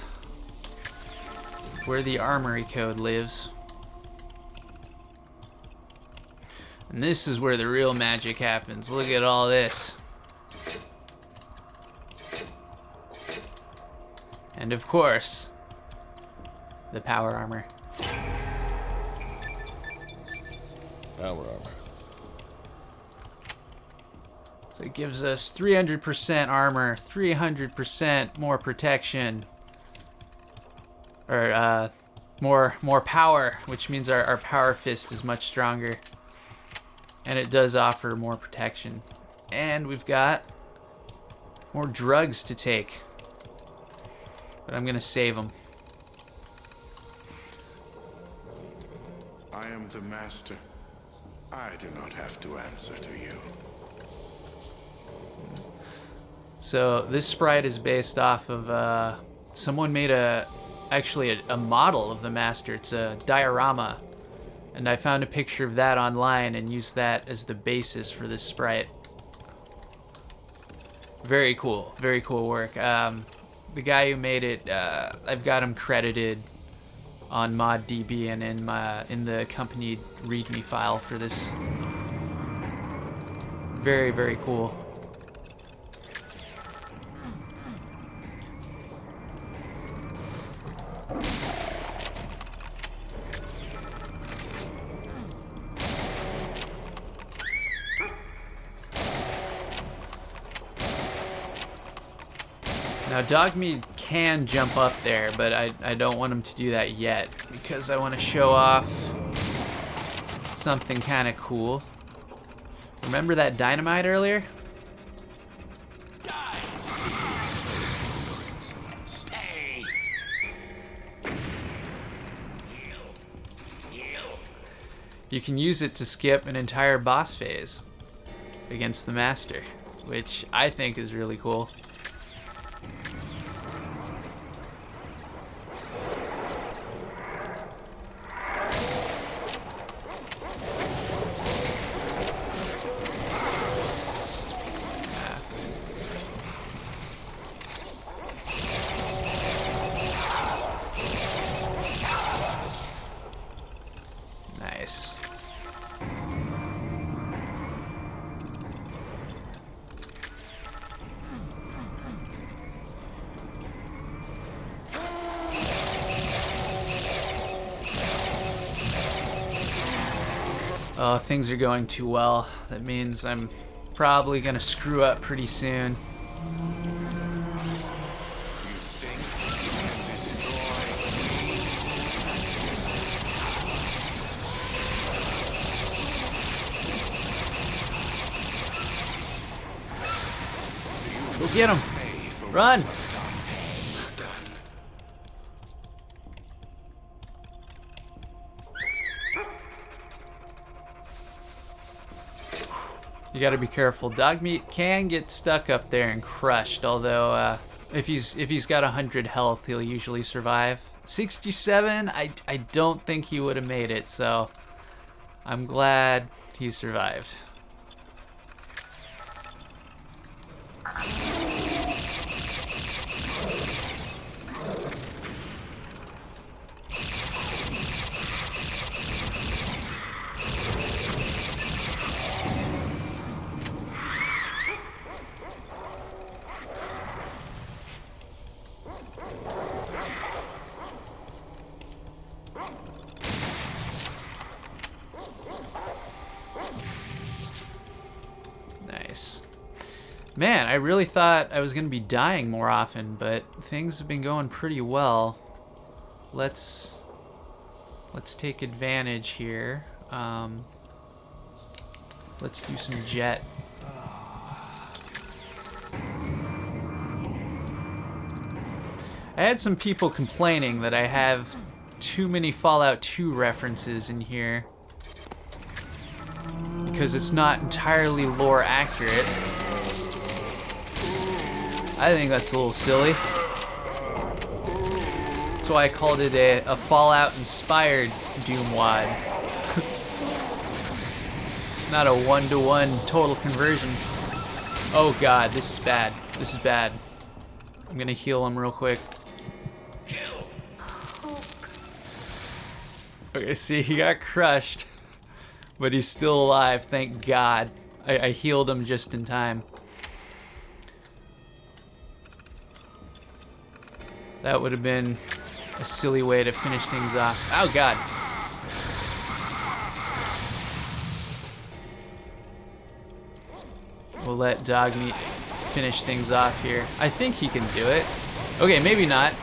where the Armory code lives. And this is where the real magic happens. Look at all this. And of course, the power armor. Power armor. So it gives us 300% armor, 300% more protection, or more power, which means our Powerfist is much stronger, and it does offer more protection. And we've got more drugs to take. But I'm gonna save them. I am the master. I do not have to answer to you. So this sprite is based off of someone made actually a model of the master. It's a diorama, and I found a picture of that online and used that as the basis for this sprite. Very cool work. The guy who made it, I've got him credited on ModDB and in the accompanied README file for this. Very, very cool. Now, Dogmeat can jump up there, but I don't want him to do that yet because I want to show off something kind of cool. Remember that dynamite earlier? You can use it to skip an entire boss phase against the master, which I think is really cool. Nice. Oh, things are going too well. That means I'm probably gonna screw up pretty soon. You think you can destroy me? Go get him! Pay for Run! what you've done. You gotta be careful. Dogmeat can get stuck up there and crushed, although if he's got 100 health, he'll usually survive. 67, I don't think he would have made it, so I'm glad he survived. Nice. Man, I really thought I was going to be dying more often, but things have been going pretty well. Let's take advantage here. Let's do some jet. I had some people complaining that I have too many Fallout 2 references in here because it's not entirely lore accurate. I think that's a little silly. That's why I called it a Fallout-inspired Doom WAD. Not a one-to-one total conversion. Oh god, this is bad. This is bad. I'm gonna heal him real quick. Okay, see, he got crushed, but he's still alive, thank God. I healed him just in time. That would have been a silly way to finish things off. Oh God. We'll let Dogmeat finish things off here. I think he can do it. Okay, maybe not.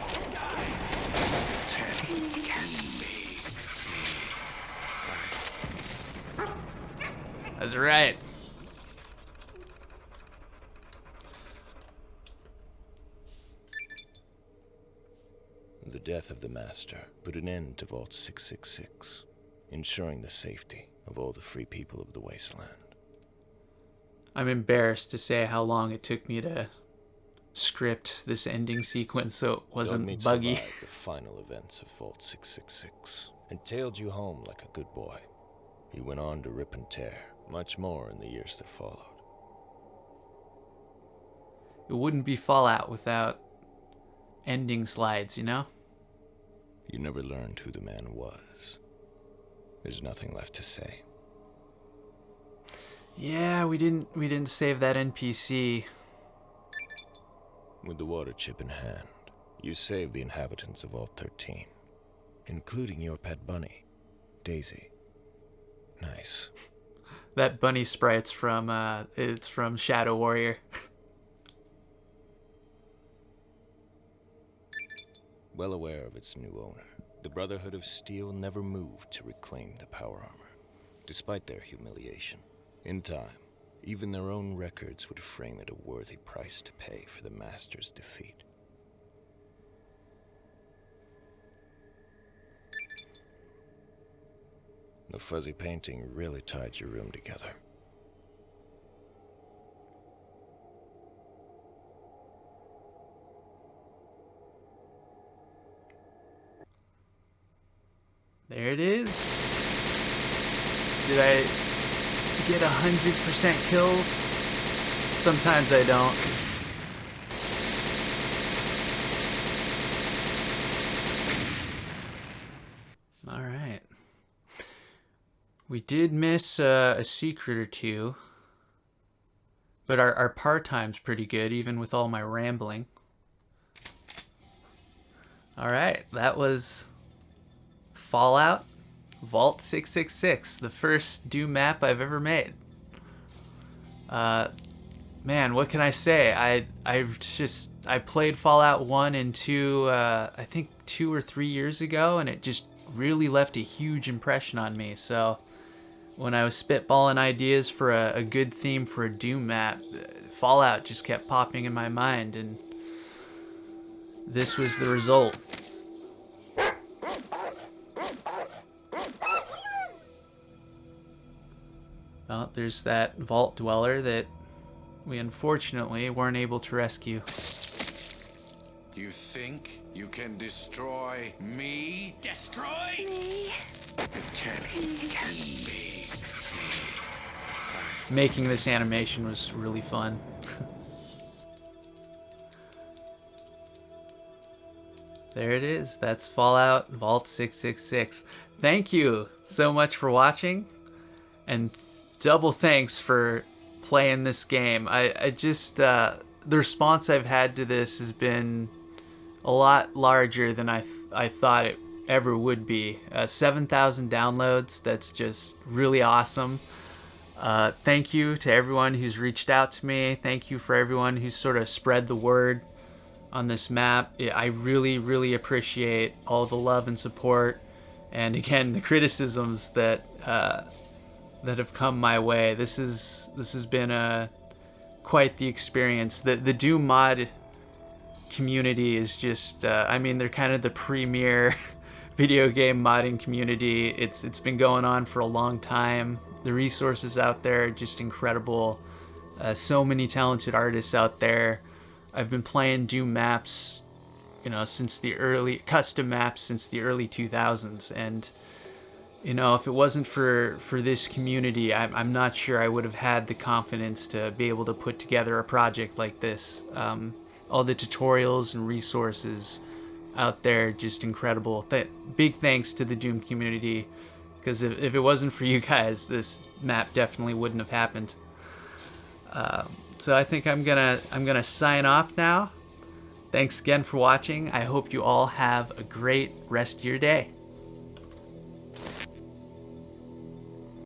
That's right. The death of the Master put an end to Vault 666, ensuring the safety of all the free people of the wasteland. I'm embarrassed to say how long it took me to script this ending sequence so it wasn't Dogmeat buggy. survived the final events of Vault 666 and tailed you home like a good boy. He went on to rip and tear much more in the years that followed. It wouldn't be Fallout without ending slides, you know? You never learned who the man was. There's nothing left to say. Yeah, we didn't save that NPC. With the water chip in hand, you saved the inhabitants of Vault 13, including your pet bunny, Daisy. Nice. That bunny sprite's from Shadow Warrior. Well aware of its new owner, the Brotherhood of Steel never moved to reclaim the power armor, despite their humiliation. In time, even their own records would frame it a worthy price to pay for the Master's defeat. The fuzzy painting really tied your room together. There it is. Did I get 100% kills? Sometimes I don't. Alright. We did miss a secret or two. But our par time's pretty good, even with all my rambling. Alright, that was Fallout Vault 666, the first Doom map I've ever made. Man, what can I say? I played Fallout 1 and 2, I think 2 or 3 years ago, and it just really left a huge impression on me. So when I was spitballing ideas for a good theme for a Doom map, Fallout just kept popping in my mind, and this was the result. Well, there's that vault dweller that we unfortunately weren't able to rescue. You think you can destroy me? Destroy? Me? It can't be me. Making this animation was really fun. There it is. That's Fallout Vault 666. Thank you so much for watching, and double thanks for playing this game. I just the response I've had to this has been a lot larger than I thought it ever would be. 7,000 downloads. That's just really awesome. Thank you to everyone who's reached out to me. Thank you for everyone who's sort of spread the word on this map. I really, really appreciate all the love and support, and again, the criticisms that have come my way. This has been quite the experience. The Doom mod community is just, I mean, they're kind of the premier video game modding community. It's been going on for a long time. The resources out there are just incredible. So many talented artists out there. I've been playing Doom maps, since the custom maps since the early 2000s, and if it wasn't for this community, I'm not sure I would have had the confidence to be able to put together a project like this. All the tutorials and resources out there, just incredible. Big thanks to the Doom community, because if it wasn't for you guys, this map definitely wouldn't have happened. So I think I'm gonna sign off now. Thanks again for watching. I hope you all have a great rest of your day.